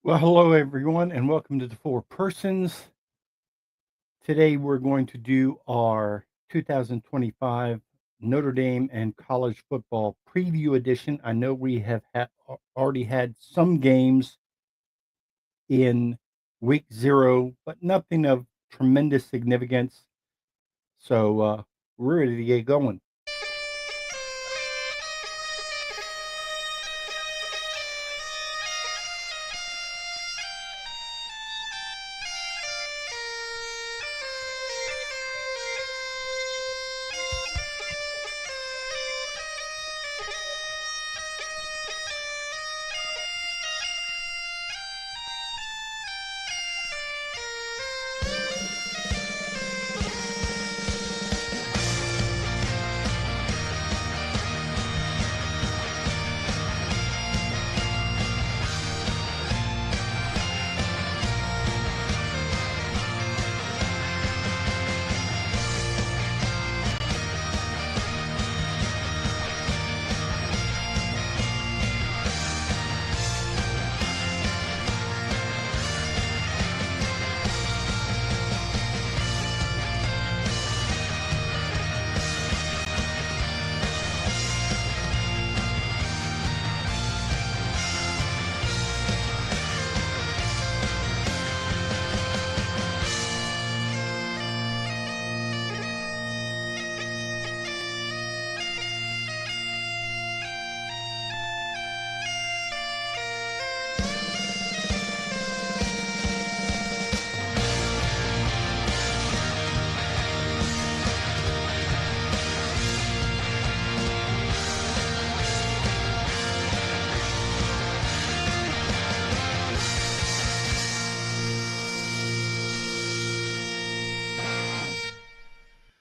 Well, hello everyone, and welcome to the Four Persons. Today we're going to do our 2025 Notre Dame and college football preview edition. I know we have already had some games in week 0, but nothing of tremendous significance. So we're ready to get going.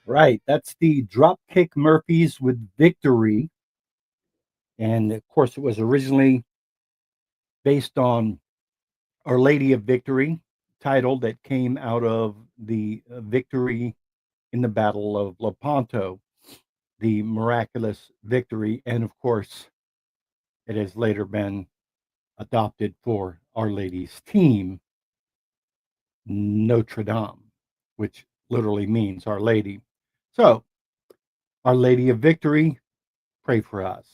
Right, that's the Dropkick Murphys with Victory. And of course, it was originally based on Our Lady of Victory title that came out of the victory in the Battle of Lepanto, the miraculous victory. And of course, it has later been adopted for Our Lady's team, Notre Dame, which literally means Our Lady. So, Our Lady of Victory, pray for us.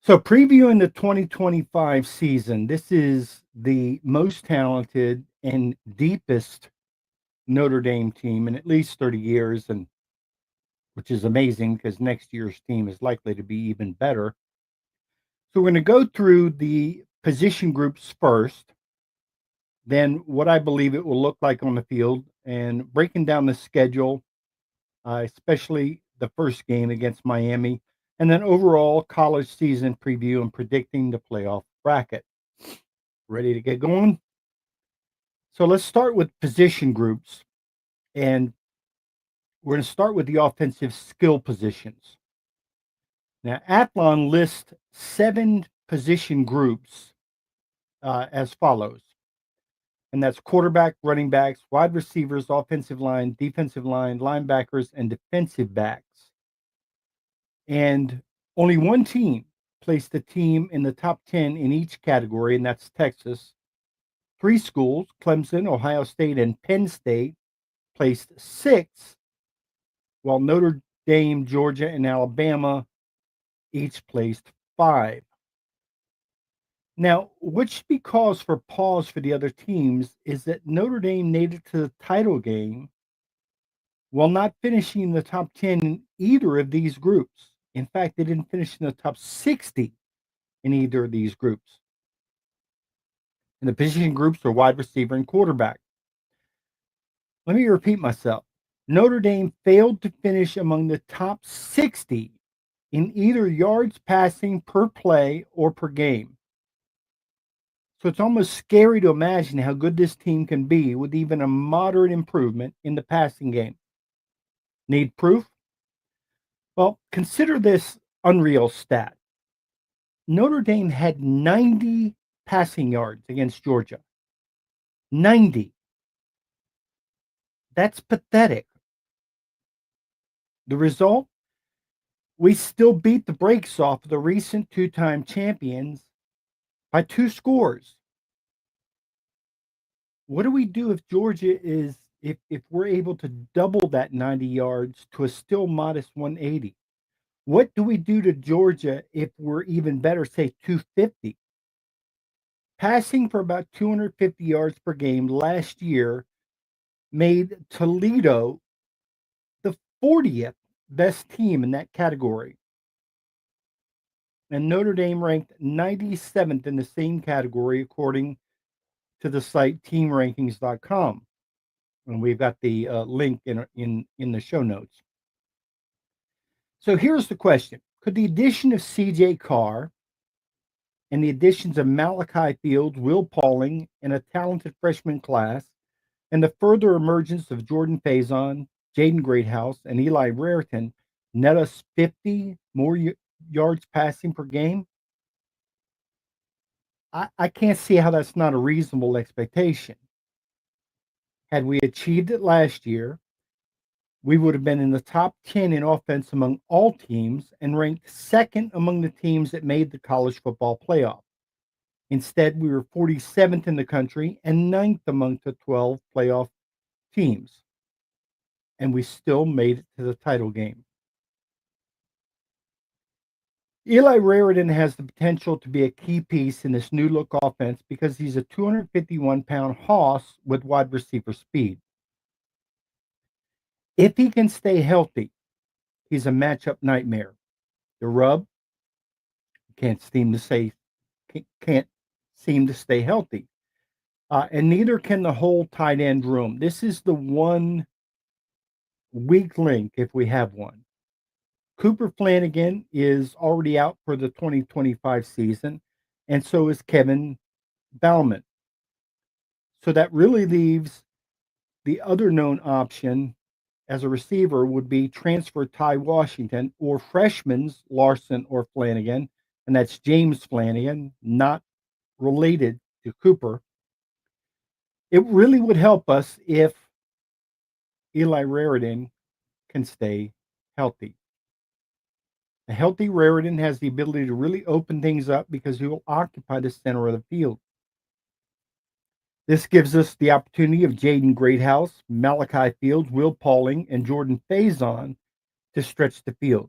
So, previewing the 2025 season, this is the most talented and deepest Notre Dame team in at least 30 years, and which is amazing because next year's team is likely to be even better. So, we're going to go through the position groups first, then what I believe it will look like on the field, and breaking down the schedule, especially the first game against Miami, and then overall college season preview and predicting the playoff bracket. Ready to get going? So let's start with position groups, and we're going to start with the offensive skill positions. Now, Athlon lists 7 position groups as follows, and that's quarterback, running backs, wide receivers, offensive line, defensive line, linebackers, and defensive backs. And only one team placed the team in the top 10 in each category, and that's Texas. 3 schools, Clemson, Ohio State, and Penn State, placed 6, while Notre Dame, Georgia, and Alabama each placed 5. Now, what should be cause for pause for the other teams is that Notre Dame made it to the title game while not finishing in the top 10 in either of these groups. In fact, they didn't finish in the top 60 in either of these groups. And the position groups are wide receiver and quarterback. Let me repeat myself. Notre Dame failed to finish among the top 60 in either yards passing per play or per game. So it's almost scary to imagine how good this team can be with even a moderate improvement in the passing game. Need proof? Well, consider this unreal stat. Notre Dame had 90 passing yards against Georgia. 90. That's pathetic. The result? We still beat the brakes off the recent 2-time champions by 2 scores. What do we do if Georgia is if we're able to double that 90 yards to a still modest 180? What do we do to Georgia if we're even better, say 250? Passing for about 250 yards per game last year made Toledo the 40th best team in that category. And Notre Dame ranked 97th in the same category, according to the site teamrankings.com. And we've got the link in the show notes. So here's the question: could the addition of C.J. Carr and the additions of Malachi Fields, Will Pauling, and a talented freshman class, and the further emergence of Jordan Faison, Jaden Greathouse, and Eli Raritan net us 50 more yards passing per game? I can't see how that's not a reasonable expectation. Had we achieved it last year, we would have been in the top 10 in offense among all teams and ranked second among the teams that made the college football playoff. Instead, we were 47th in the country and ninth among the 12 playoff teams, and we still made it to the title game. Eli Raritan has the potential to be a key piece in this new look offense because he's a 251-pound hoss with wide receiver speed. If he can stay healthy, he's a matchup nightmare. The rub can't seem to say can't seem to stay healthy, and neither can the whole tight end room. This is the one weak link if we have one. Cooper Flanagan is already out for the 2025 season, and so is Kevin Bauman. So that really leaves the other known option as a receiver would be transfer Ty Washington or freshmen's Larson or Flanagan, and that's James Flanagan, not related to Cooper. It really would help us if Eli Raritan can stay healthy. A healthy Raritan has the ability to really open things up because he will occupy the center of the field. This gives us the opportunity of Jaden Greathouse, Malachi Fields, Will Pauling, and Jordan Faison to stretch the field.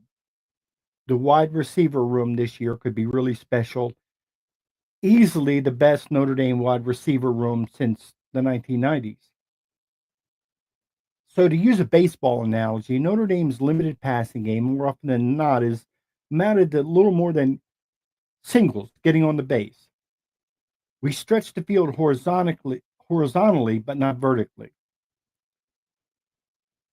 The wide receiver room this year could be really special. Easily the best Notre Dame wide receiver room since the 1990s. So, to use a baseball analogy, Notre Dame's limited passing game, more often than not, is mounted to little more than singles, getting on the base. We stretch the field horizontally, but not vertically.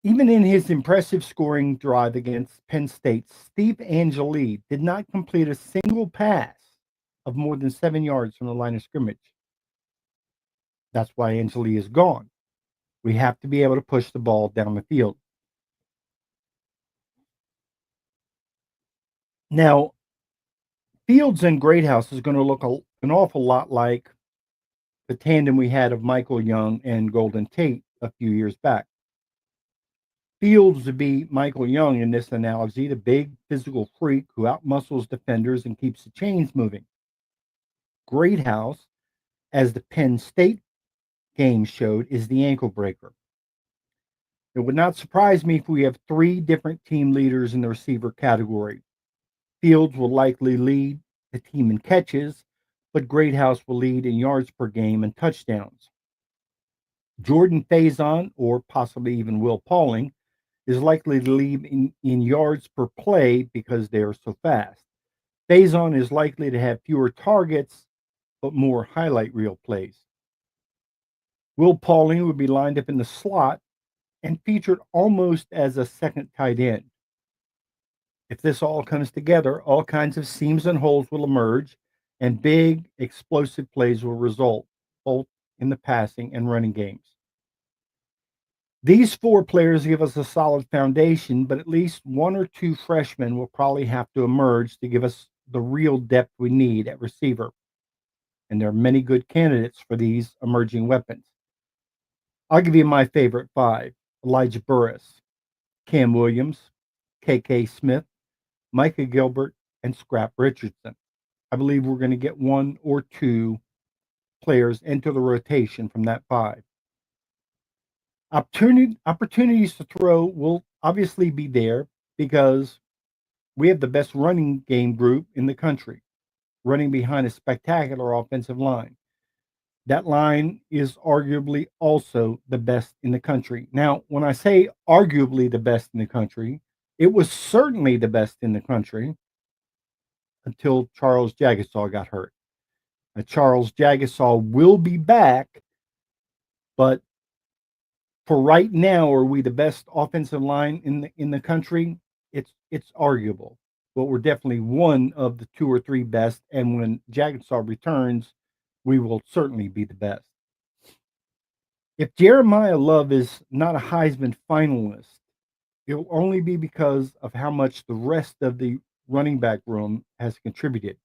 Even in his impressive scoring drive against Penn State, Steve Angeli did not complete a single pass of more than 7 yards from the line of scrimmage. That's why Angeli is gone. We have to be able to push the ball down the field. Now, Fields and Greathouse is going to look an awful lot like the tandem we had of Michael Young and Golden Tate a few years back. Fields would be Michael Young in this analogy, the big physical freak who outmuscles defenders and keeps the chains moving. Greathouse, as the Penn State game showed, is the ankle breaker. It would not surprise me if we have three different team leaders in the receiver category. Fields will likely lead the team in catches, but Greathouse will lead in yards per game and touchdowns. Jordan Faison, or possibly even Will Pauling, is likely to lead in yards per play because they are so fast. Faison is likely to have fewer targets, but more highlight reel plays. Will Pauling would be lined up in the slot and featured almost as a second tight end. If this all comes together, all kinds of seams and holes will emerge, and big, explosive plays will result, both in the passing and running games. These four players give us a solid foundation, but at least one or two freshmen will probably have to emerge to give us the real depth we need at receiver. And there are many good candidates for these emerging weapons. I'll give you my favorite five: Elijah Burris, Cam Williams, KK Smith, Micah Gilbert, and Scrap Richardson. I believe we're going to get one or two players enter the rotation from that five. Opportunities to throw will obviously be there because we have the best running game group in the country, running behind a spectacular offensive line. That line is arguably also the best in the country. Now, when I say arguably the best in the country, it was certainly the best in the country until Charles Jagasaw got hurt. Charles Jagasaw will be back, but for right now, are we the best offensive line in the country? It's arguable, but we're definitely one of the two or three best. And when Jagasaw returns, we will certainly be the best. If Jeremiah Love is not a Heisman finalist, it'll only be because of how much the rest of the running back room has contributed.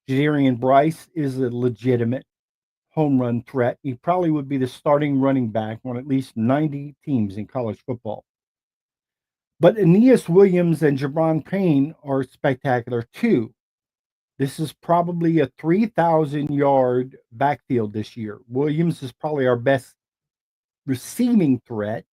Jadarian Bryce is a legitimate home run threat. He probably would be the starting running back on at least 90 teams in college football. But Aeneas Williams and Jabron Payne are spectacular too. This is probably a 3,000-yard backfield this year. Williams is probably our best receiving threat.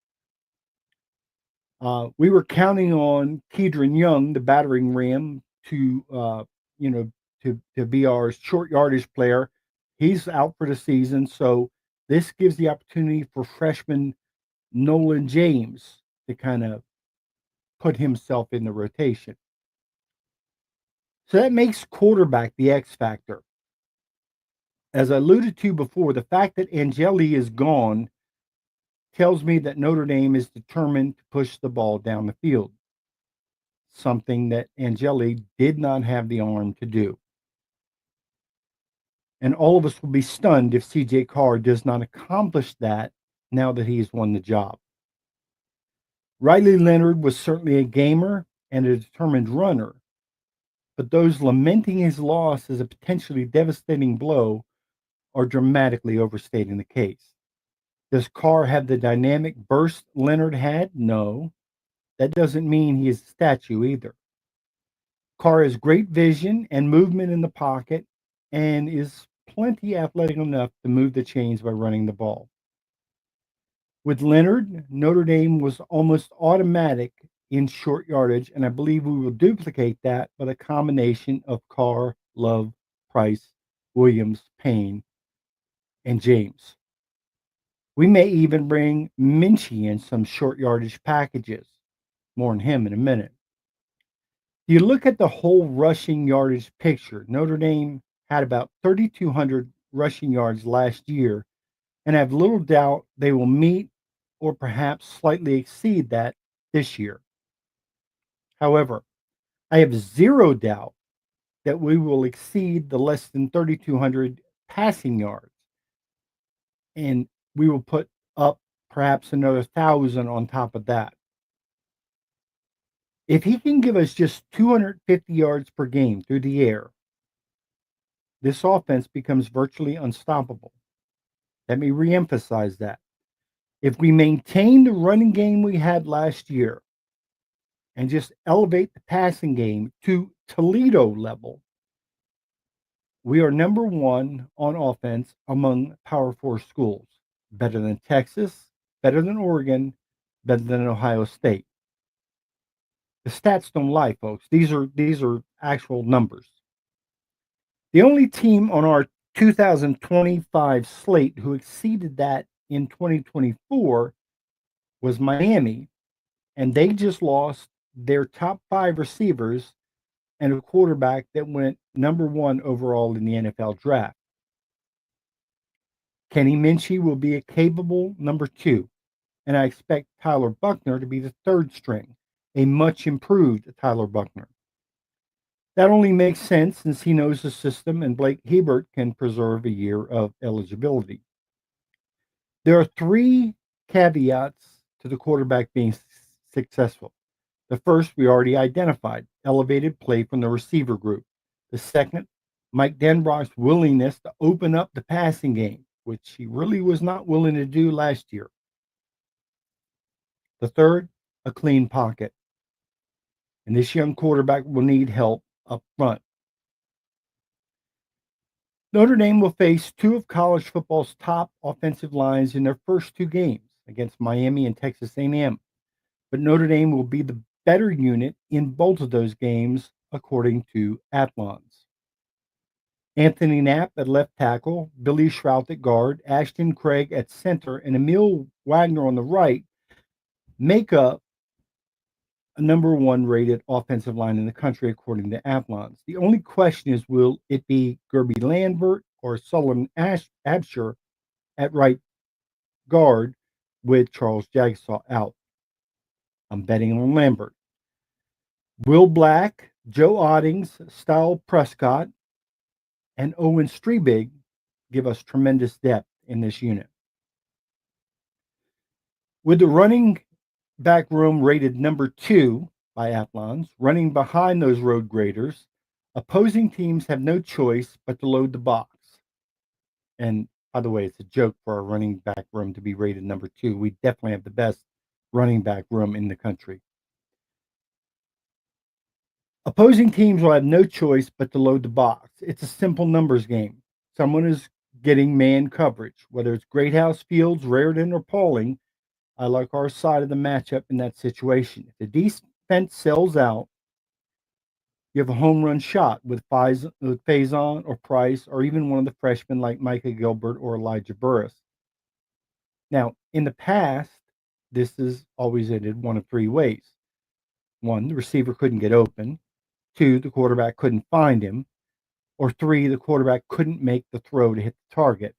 We were counting on Kedron Young, the battering ram, to you know to be our short yardage player. He's out for the season, so this gives the opportunity for freshman Nolan James to kind of put himself in the rotation. So that makes quarterback the X factor. As I alluded to before, the fact that Angeli is gone tells me that Notre Dame is determined to push the ball down the field, something that Angeli did not have the arm to do. And all of us will be stunned if CJ Carr does not accomplish that now that he has won the job. Riley Leonard was certainly a gamer and a determined runner, but those lamenting his loss as a potentially devastating blow are dramatically overstating the case. Does Carr have the dynamic burst Leonard had? No. That doesn't mean he is a statue either. Carr has great vision and movement in the pocket and is plenty athletic enough to move the chains by running the ball. With Leonard, Notre Dame was almost automatic in short yardage, and I believe we will duplicate that with a combination of Carr, Love, Price, Williams, Payne, and James. We may even bring Minchie in some short yardage packages. More on him in a minute. You look at the whole rushing yardage picture. Notre Dame had about 3,200 rushing yards last year, and I have little doubt they will meet or perhaps slightly exceed that this year. However, I have zero doubt that we will exceed the less than 3,200 passing yards, and we will put up perhaps another 1,000 on top of that. If he can give us just 250 yards per game through the air, this offense becomes virtually unstoppable. Let me reemphasize that. If we maintain the running game we had last year and just elevate the passing game to Toledo level, we are number one on offense among Power Four schools. Better than Texas, better than Oregon, better than Ohio State. The stats don't lie, folks. These are actual numbers. The only team on our 2025 slate who exceeded that in 2024 was Miami, and they just lost their top five receivers and a quarterback that went number one overall in the NFL draft. Kenny Minchie will be a capable number two, and I expect Tyler Buckner to be the third string, a much improved Tyler Buckner. That only makes sense since he knows the system and Blake Hebert can preserve a year of eligibility. There are three caveats to the quarterback being successful. The first we already identified, elevated play from the receiver group. The second, Mike Denbrock's willingness to open up the passing game, which he really was not willing to do last year. The third, a clean pocket. And this young quarterback will need help up front. Notre Dame will face two of college football's top offensive lines in their first two games against Miami and Texas A&M. But Notre Dame will be the better unit in both of those games, according to Athlons. Anthony Knapp at left tackle, Billy Shrout at guard, Ashton Craig at center, and Emil Wagner on the right make up a number one rated offensive line in the country, according to Athlons. The only question is, will it be Gerby Lambert or Sullivan Absher at right guard with Charles Jagsaw out? I'm betting on Lambert. Will Black, Joe Ottings, Style Prescott, and Owen Strebig give us tremendous depth in this unit. With the running back room rated number two by Athlons, running behind those road graders, opposing teams have no choice but to load the box. And by the way, it's a joke for our running back room to be rated number two. We definitely have the best running back room in the country. Opposing teams will have no choice but to load the box. It's a simple numbers game. Someone is getting man coverage, whether it's Greathouse, Fields, Raritan, or Pauling. I like our side of the matchup in that situation. If the defense sells out, you have a home run shot with Faison or Price or even one of the freshmen like Micah Gilbert or Elijah Burris. Now, in the past, this has always ended one of three ways. One, the receiver couldn't get open. Two, the quarterback couldn't find him. Or three, the quarterback couldn't make the throw to hit the target.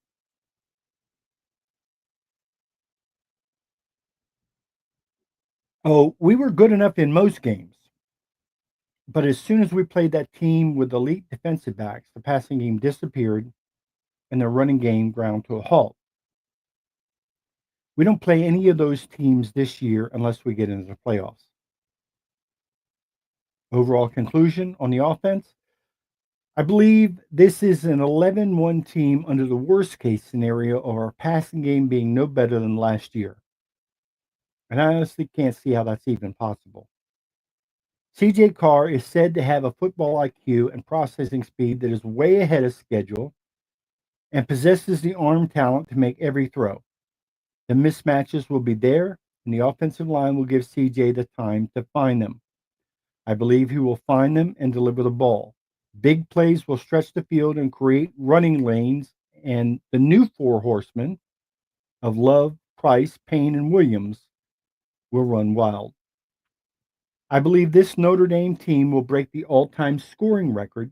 Oh, we were good enough in most games. But as soon as we played that team with elite defensive backs, the passing game disappeared and the running game ground to a halt. We don't play any of those teams this year unless we get into the playoffs. Overall conclusion on the offense, I believe this is an 11-1 team under the worst case scenario of our passing game being no better than last year. And I honestly can't see how that's even possible. CJ Carr is said to have a football IQ and processing speed that is way ahead of schedule and possesses the arm talent to make every throw. The mismatches will be there, and the offensive line will give CJ the time to find them. I believe he will find them and deliver the ball. Big plays will stretch the field and create running lanes, and the new four horsemen of Love, Price, Payne, and Williams will run wild. I believe this Notre Dame team will break the all time scoring record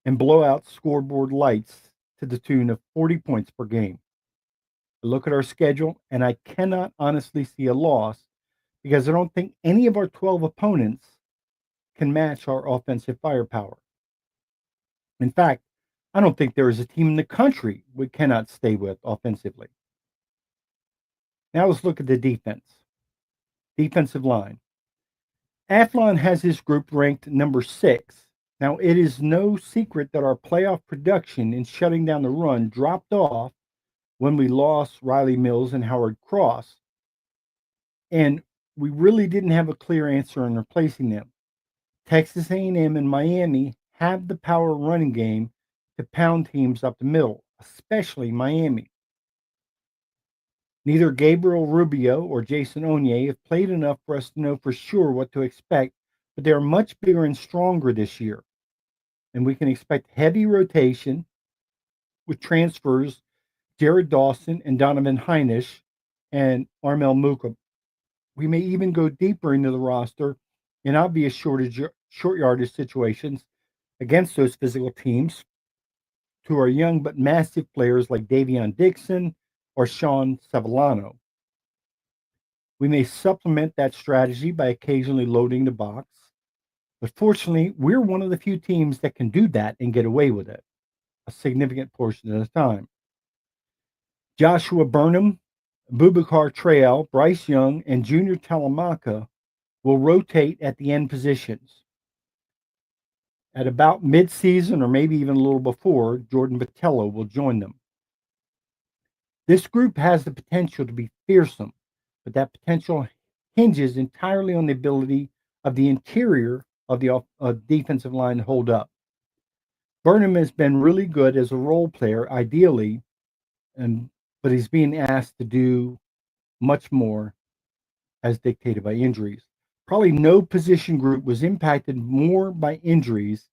and blow out scoreboard lights to the tune of 40 points per game. I look at our schedule, and I cannot honestly see a loss because I don't think any of our 12 opponents can match our offensive firepower. In fact, I don't think there is a team in the country we cannot stay with offensively. Now let's look at the defensive line. Athlon has his group ranked number 6. Now, it is no secret that our playoff production in shutting down the run dropped off when we lost Riley Mills and Howard Cross, and we really didn't have a clear answer in replacing them. Texas A&M and Miami have the power running game to pound teams up the middle, especially Miami. Neither Gabriel Rubio or Jason Onye have played enough for us to know for sure what to expect, but they are much bigger and stronger this year. And we can expect heavy rotation with transfers Jared Dawson and Donovan Heinisch and Armel Muka. We may even go deeper into the roster in obvious short yardage situations against those physical teams to our young but massive players like Davion Dixon or Sean Savillano. We may supplement that strategy by occasionally loading the box, but fortunately, we're one of the few teams that can do that and get away with it a significant portion of the time. Joshua Burnham, Bubakar Trail, Bryce Young, and Junior Talamaka will rotate at the end positions. At about mid-season or maybe even a little before, Jordan Vitello will join them. This group has the potential to be fearsome, but that potential hinges entirely on the ability of the interior of the defensive line to hold up. Burnham has been really good as a role player, ideally, and but he's being asked to do much more as dictated by injuries. Probably no position group was impacted more by injuries,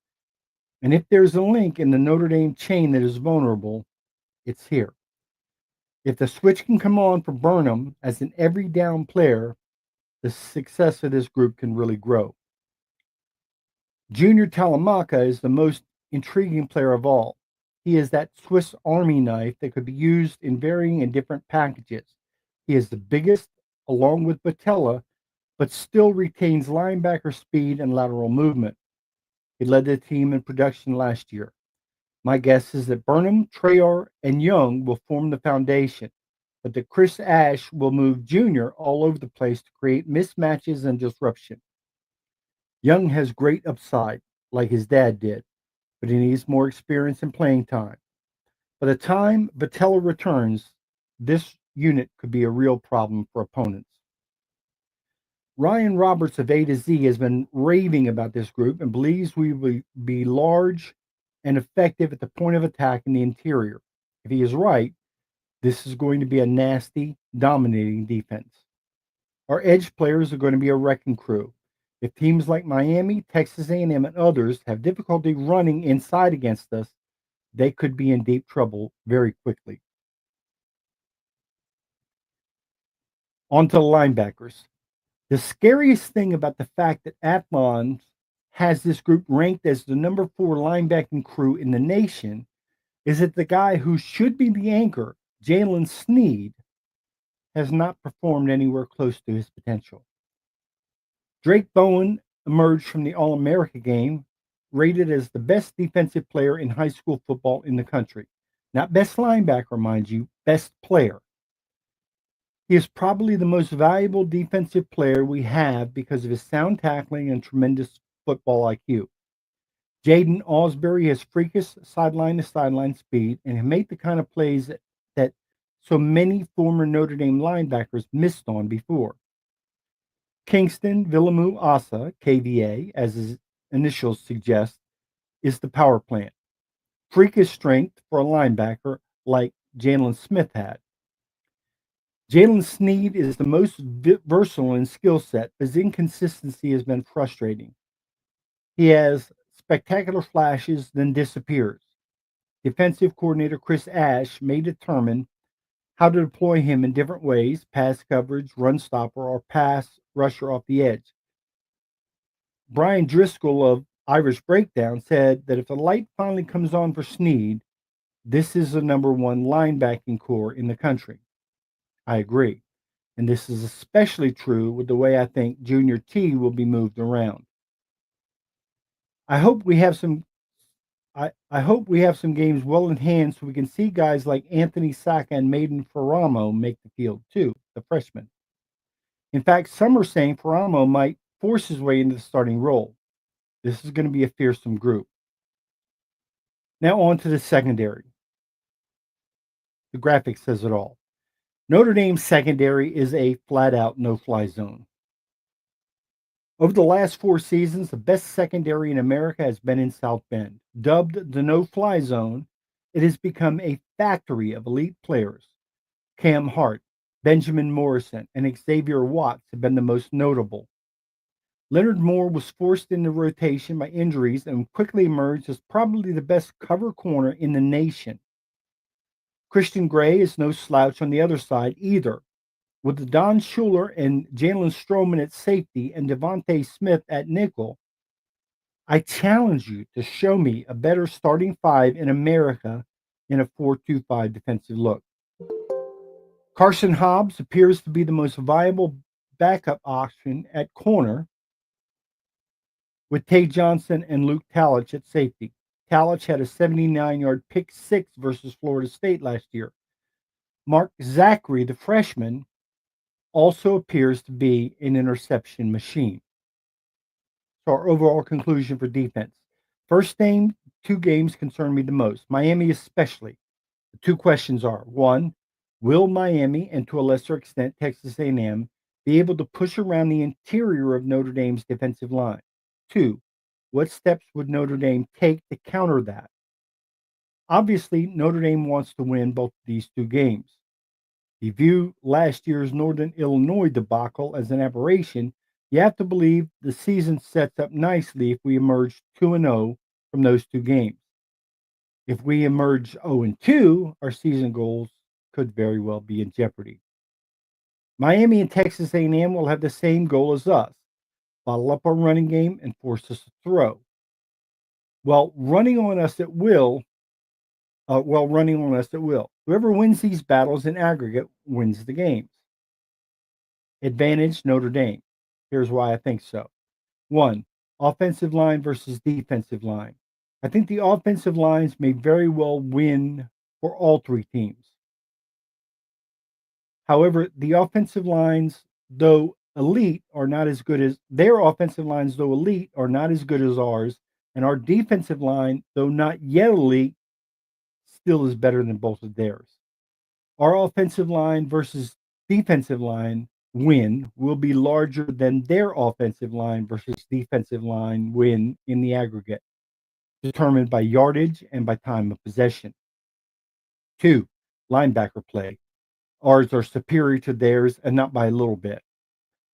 and if there's a link in the Notre Dame chain that is vulnerable, it's here. If the switch can come on for Burnham as an every down player, the success of this group can really grow. Junior Talamaka is the most intriguing player of all. He is that Swiss Army knife that could be used in varying and different packages. He is the biggest, along with Batella, but still retains linebacker speed and lateral movement. He led the team in production last year. My guess is that Burnham, Trayar, and Young will form the foundation, but that Chris Ash will move Junior all over the place to create mismatches and disruption. Young has great upside, like his dad did, but he needs more experience and playing time. By the time Batella returns, this unit could be a real problem for opponents. Ryan Roberts of A to Z has been raving about this group and believes we will be large and effective at the point of attack in the interior. If he is right, this is going to be a nasty, dominating defense. Our edge players are going to be a wrecking crew. If teams like Miami, Texas A&M, and others have difficulty running inside against us, they could be in deep trouble very quickly. On to the linebackers. The scariest thing about the fact that Athlon has this group ranked as the number 4 linebacking crew in the nation is that the guy who should be the anchor, Jalen Sneed, has not performed anywhere close to his potential. Drake Bowen emerged from the All America game, rated as the best defensive player in high school football in the country. Not best linebacker, mind you, best player. He is probably the most valuable defensive player we have because of his sound tackling and tremendous football IQ. Jaden Osbury has freakish sideline to sideline speed and can make the kind of plays that so many former Notre Dame linebackers missed on before. Kingston Villamu Asa, KVA, as his initials suggest, is the power plant. Freakish strength for a linebacker like Jalen Smith had. Jalen Sneed is the most versatile in skill set, but his inconsistency has been frustrating. He has spectacular flashes, then disappears. Defensive coordinator Chris Ash may determine how to deploy him in different ways: pass coverage, run stopper, or pass rusher off the edge. Brian Driscoll of Irish Breakdown said that if the light finally comes on for Sneed, this is the number 1 linebacking core in the country. I agree. And this is especially true with the way I think Junior T will be moved around. I hope we have some I hope we have some games well in hand so we can see guys like Anthony Saka and Maiden Ferramo make the field too, the freshman. In fact, some are saying Ferramo might force his way into the starting role. This is going to be a fearsome group. Now on to the secondary. The graphic says it all. Notre Dame's secondary is a flat out no fly zone. Over the last 4 seasons, the best secondary in America has been in South Bend. Dubbed the no fly zone, it has become a factory of elite players. Cam Hart, Benjamin Morrison, and Xavier Watts have been the most notable. Leonard Moore was forced into rotation by injuries and quickly emerged as probably the best cover corner in the nation. Christian Gray is no slouch on the other side either. With Don Schuler and Jalen Stroman at safety and Devontae Smith at nickel, I challenge you to show me a better starting 5 in America in a 4-2-5 defensive look. Carson Hobbs appears to be the most viable backup option at corner, with Tay Johnson and Luke Talich at safety. Talich had a 79-yard pick 6 versus Florida State last year. Mark Zachary, the freshman, also appears to be an interception machine. So our overall conclusion for defense. First 2 games concern me the most, Miami especially. The 2 questions are: 1, will Miami, and to a lesser extent Texas A&M, be able to push around the interior of Notre Dame's defensive line? 2, what steps would Notre Dame take to counter that? Obviously, Notre Dame wants to win both these two games. If you view last year's Northern Illinois debacle as an aberration, you have to believe the season sets up nicely if we emerge 2-0 from those two games. If we emerge 0-2, our season goals could very well be in jeopardy. Miami and Texas A&M will have the same goal as us: bottle up our running game and force us to throw. Well, running on us at will, running on us at will. Whoever wins these battles in aggregate wins the games. Advantage Notre Dame. Here's why I think so. One, offensive line versus defensive line. I think the offensive lines may very well win for all three teams. However, the offensive lines, though elite, are not as good as their offensive lines, though elite, are not as good as ours. And our defensive line, though not yet elite, still is better than both of theirs. Our offensive line versus defensive line win will be larger than their offensive line versus defensive line win in the aggregate, determined by yardage and by time of possession. Two, linebacker play. Ours are superior to theirs and not by a little bit.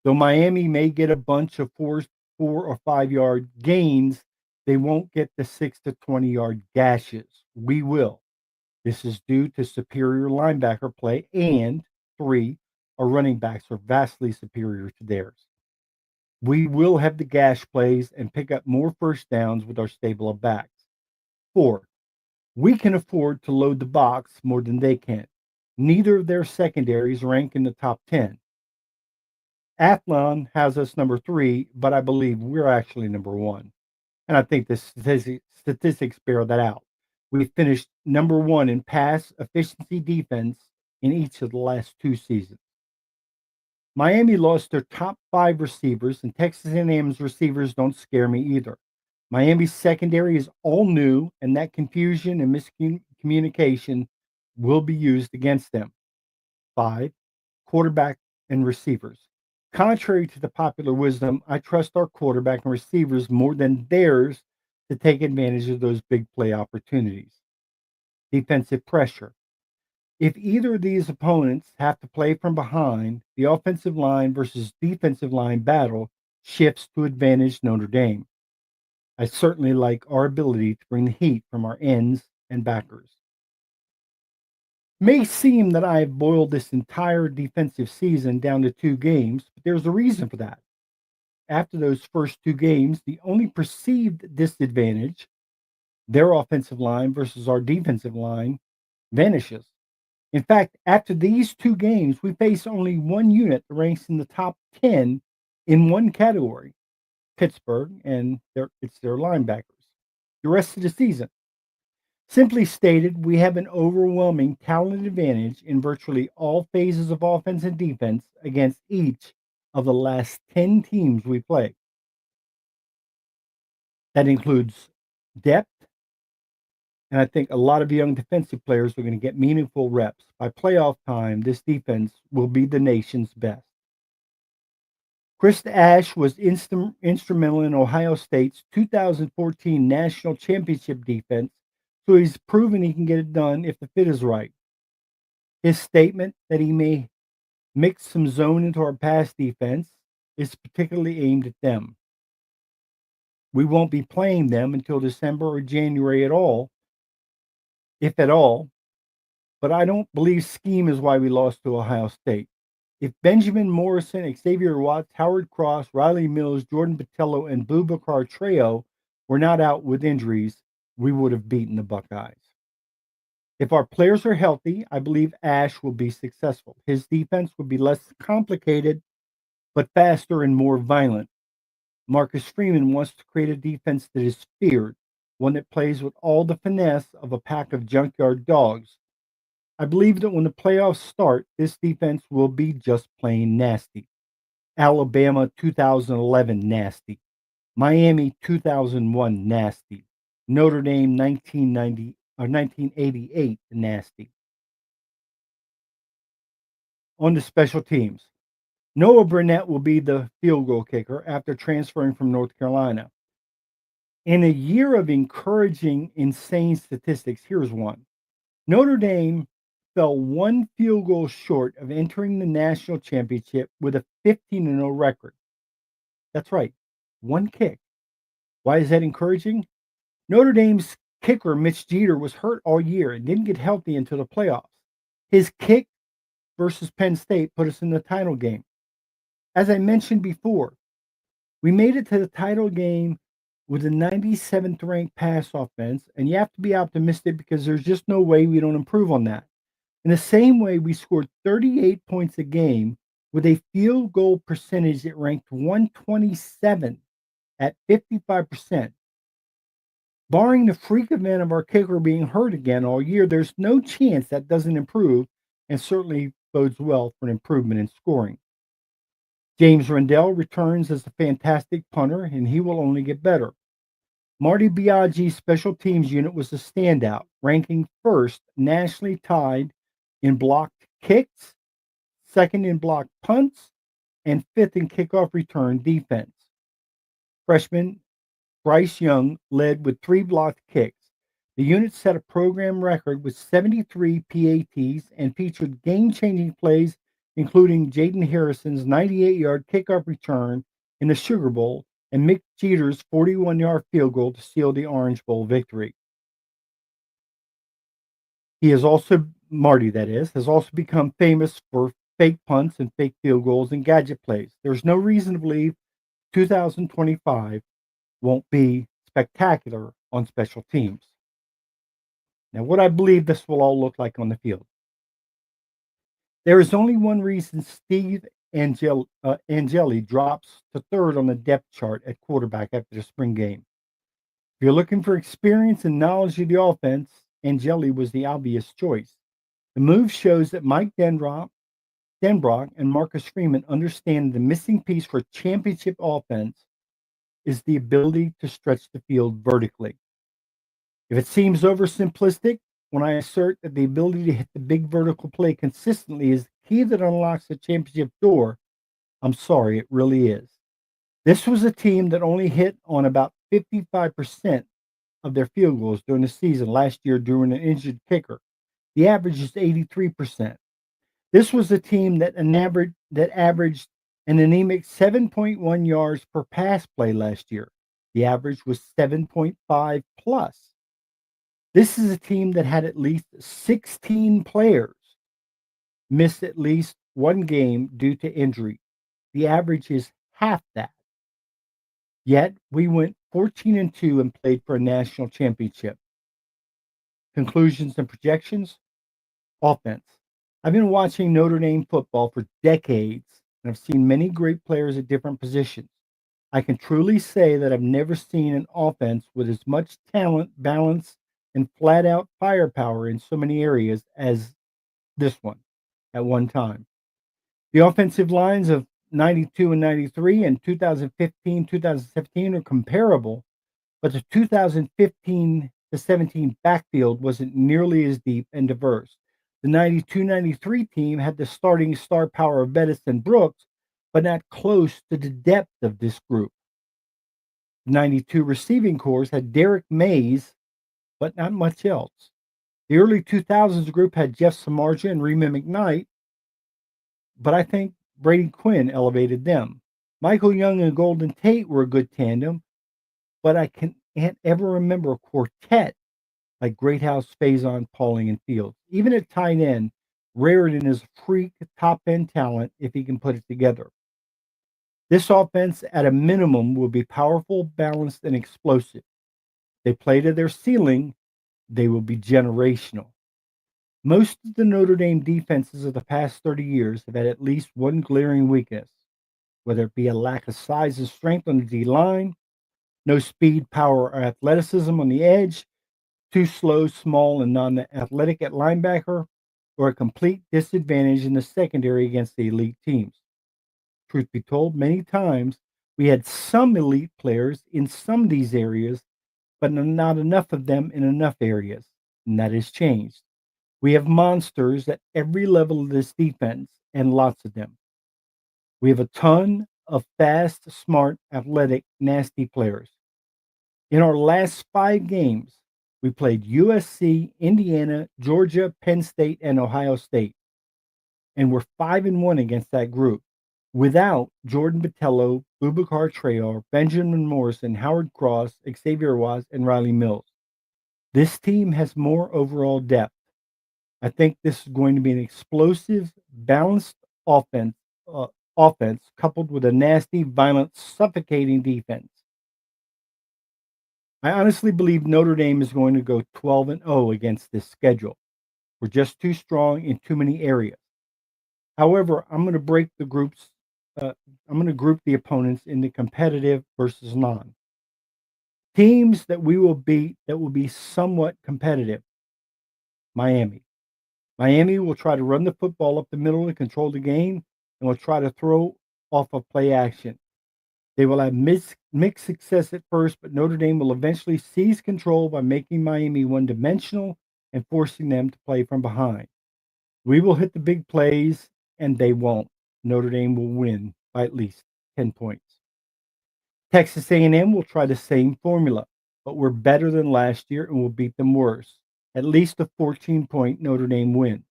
Though Miami may get a bunch of 4 or 5 yard gains, they won't get the 6 to 20 yard gashes. We will. This is due to superior linebacker play, and three, our running backs are vastly superior to theirs. We will have the gash plays and pick up more first downs with our stable of backs. Four, we can afford to load the box more than they can. Neither of their secondaries rank in the top 10. Athlon has us number 3, but I believe we're actually number 1. And I think the statistics bear that out. We finished number 1 in pass efficiency defense in each of the last 2 seasons. Miami lost their top 5 receivers, and Texas A&M's receivers don't scare me either. Miami's secondary is all new, and that confusion and miscommunication will be used against them. 5, quarterback and receivers. Contrary to the popular wisdom, I trust our quarterback and receivers more than theirs to take advantage of those big play opportunities. Defensive pressure. If either of these opponents have to play from behind, the offensive line versus defensive line battle shifts to advantage Notre Dame. I certainly like our ability to bring the heat from our ends and backers. May seem that I have boiled this entire defensive season down to 2 games, but there's a reason for that. After those first 2 games, the only perceived disadvantage, their offensive line versus our defensive line, vanishes. In fact, after these 2 games, we face only one unit that ranks in the top 10 in one category: Pittsburgh, and it's their linebackers. The rest of the season. Simply stated, we have an overwhelming talent advantage in virtually all phases of offense and defense against each of the last 10 teams we play. That includes depth, and I think a lot of young defensive players are going to get meaningful reps. By playoff time, this defense will be the nation's best. Chris Ash was instrumental in Ohio State's 2014 national championship defense, so he's proven he can get it done if the fit is right. His statement that he may mix some zone into our pass defense is particularly aimed at them. We won't be playing them until December or January at all, if at all, but I don't believe scheme is why we lost to Ohio State. If Benjamin Morrison, Xavier Watts, Howard Cross, Riley Mills, Jordan Botelho, and Boubacar Traore were not out with injuries, we would have beaten the Buckeyes. If our players are healthy, I believe Ash will be successful. His defense will be less complicated, but faster and more violent. Marcus Freeman wants to create a defense that is feared, one that plays with all the finesse of a pack of junkyard dogs. I believe that when the playoffs start, this defense will be just plain nasty. Alabama 2011 nasty. Miami 2001 nasty. Notre Dame 1990 or 1988 nasty. On the special teams, Noah Burnett will be the field goal kicker after transferring from North Carolina. In a year of encouraging, insane statistics, here's one. Notre Dame fell one field goal short of entering the national championship with a 15-0 record. That's right, one kick. Why is that encouraging? Notre Dame's kicker, Mitch Jeter, was hurt all year and didn't get healthy until the playoffs. His kick versus Penn State put us in the title game. As I mentioned before, we made it to the title game with the 97th ranked pass offense, and you have to be optimistic because there's just no way we don't improve on that. In the same way, we scored 38 points a game with a field goal percentage that ranked 127 at 55%. Barring the freak event of our kicker being hurt again all year, there's no chance that doesn't improve and certainly bodes well for an improvement in scoring. James Rendell returns as a fantastic punter, and he will only get better. Marty Biagi's special teams unit was a standout, ranking first nationally tied in blocked kicks, second in blocked punts, and fifth in kickoff return defense. Freshman Bryce Young led with 3 blocked kicks. The unit set a program record with 73 PATs and featured game-changing plays, including Jaden Harrison's 98-yard kickoff return in the Sugar Bowl and Mick Jeter's 41-yard field goal to seal the Orange Bowl victory. He has also, Marty that is, has also become famous for fake punts and fake field goals and gadget plays. There's no reason to believe 2025 won't be spectacular on special teams. Now, what I believe this will all look like on the field. There is only one reason Steve Angeli drops to third on the depth chart at quarterback after the spring game. If you're looking for experience and knowledge of the offense, Angeli was the obvious choice. The move shows that Mike Denbrock and Marcus Freeman understand the missing piece for championship offense is the ability to stretch the field vertically. If it seems oversimplistic, when I assert that the ability to hit the big vertical play consistently is the key that unlocks the championship door, I'm sorry, it really is. This was a team that only hit on about 55% of their field goals during the season last year during an injured kicker. The average is 83%. This was a team that averaged an anemic 7.1 yards per pass play last year. The average was 7.5 plus. This is a team that had at least 16 players miss at least one game due to injury. The average is half that. Yet we went 14-2 and played for a national championship. Conclusions and projections. Offense. I've been watching Notre Dame football for decades and I've seen many great players at different positions. I can truly say that I've never seen an offense with as much talent, balance, and flat out firepower in so many areas as this one at one time. The offensive lines of 92 and 93 and 2015, 2017 are comparable, but the 2015 to 17 backfield wasn't nearly as deep and diverse. The 92-93 team had the starting star power of Bettis and Brooks, but not close to the depth of this group. The 92 receiving corps had Derek Mays, but not much else. The early 2000s group had Jeff Samardzija and Rema McKnight, but I think Brady Quinn elevated them. Michael Young and Golden Tate were a good tandem, but I can't ever remember a quartet like Greathouse, Faison, Pauling, and Fields. Even at tight end, Raritan is a freak top end talent if he can put it together. This offense, at a minimum, will be powerful, balanced, and explosive. They play to their ceiling, they will be generational. Most of the Notre Dame defenses of the past 30 years have had at least one glaring weakness, whether it be a lack of size and strength on the D line, no speed, power, or athleticism on the edge, too slow, small, and non athletic at linebacker, or a complete disadvantage in the secondary against the elite teams. Truth be told, many times we had some elite players in some of these areas, but not enough of them in enough areas. And that has changed. We have monsters at every level of this defense and lots of them. We have a ton of fast, smart, athletic, nasty players. In our last 5 games, we played USC, Indiana, Georgia, Penn State, and Ohio State, and we're 5-1 against that group without Jordan Botelho, Boubacar Traore, Benjamin Morrison, Howard Cross, Xavier Watts, and Riley Mills. This team has more overall depth. I think this is going to be an explosive, balanced offense, uh, offense coupled with a nasty, violent, suffocating defense. I honestly believe Notre Dame is going to go 12-0 against this schedule. We're just too strong in too many areas. However, I'm going to break the groups. Uh, I'm going to group the opponents into competitive versus non. Teams that we will beat that will be somewhat competitive. Miami. Miami will try to run the football up the middle and control the game, and will try to throw off of play action. They will have mixed success at first, but Notre Dame will eventually seize control by making Miami one dimensional and forcing them to play from behind. We will hit the big plays, and they won't. Notre Dame will win by at least 10 points. Texas A&M will try the same formula, but we're better than last year and will beat them worse. At least a 14-point Notre Dame win.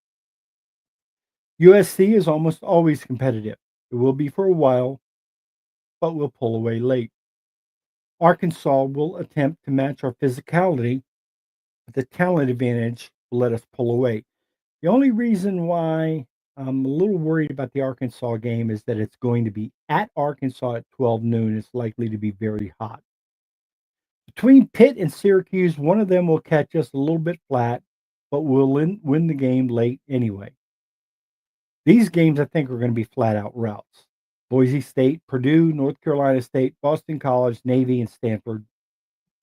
USC is almost always competitive. It will be for a while, but we'll pull away late. Arkansas will attempt to match our physicality, but the talent advantage will let us pull away. The only reason why I'm a little worried about the Arkansas game is that it's going to be at Arkansas at 12 noon. It's likely to be very hot. Between Pitt and Syracuse, one of them will catch us a little bit flat, but we'll win the game late anyway. These games, I think, are going to be flat out routes. Boise State, Purdue, North Carolina State, Boston College, Navy, and Stanford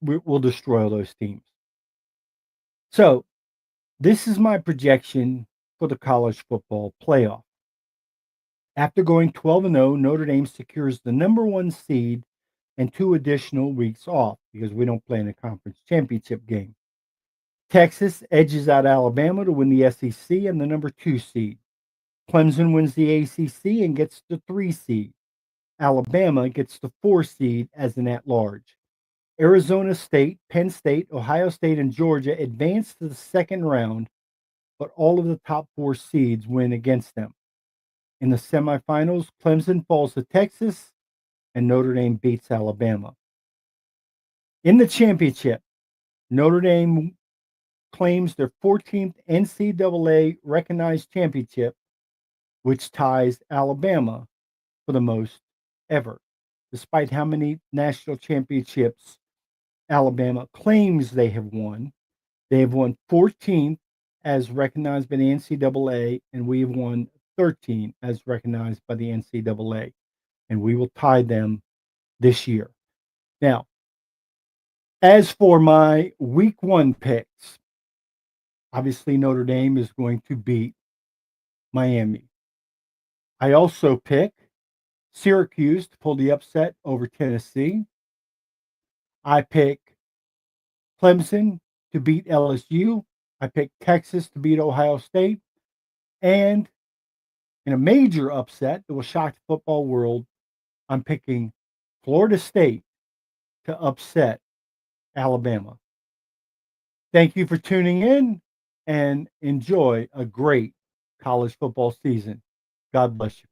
will destroy those teams. So, this is my projection for the college football playoff. After going 12-0, Notre Dame secures the number 1 seed and 2 additional weeks off because we don't play in a conference championship game. Texas edges out Alabama to win the SEC and the number 2 seed. Clemson wins the ACC and gets the 3 seed. Alabama gets the 4 seed as an at-large. Arizona State, Penn State, Ohio State, and Georgia advance to the second round, but all of the top 4 seeds win against them. In the semifinals, Clemson falls to Texas and Notre Dame beats Alabama. In the championship, Notre Dame claims their 14th NCAA recognized championship, which ties Alabama for the most ever. Despite how many national championships Alabama claims they have won 14 as recognized by the NCAA, and we have won 13 as recognized by the NCAA, and we will tie them this year. Now, as for my week 1 picks, obviously Notre Dame is going to beat Miami. I also pick Syracuse to pull the upset over Tennessee. I pick Clemson to beat LSU. I pick Texas to beat Ohio State. And in a major upset that will shock the football world, I'm picking Florida State to upset Alabama. Thank you for tuning in and enjoy a great college football season. God bless you.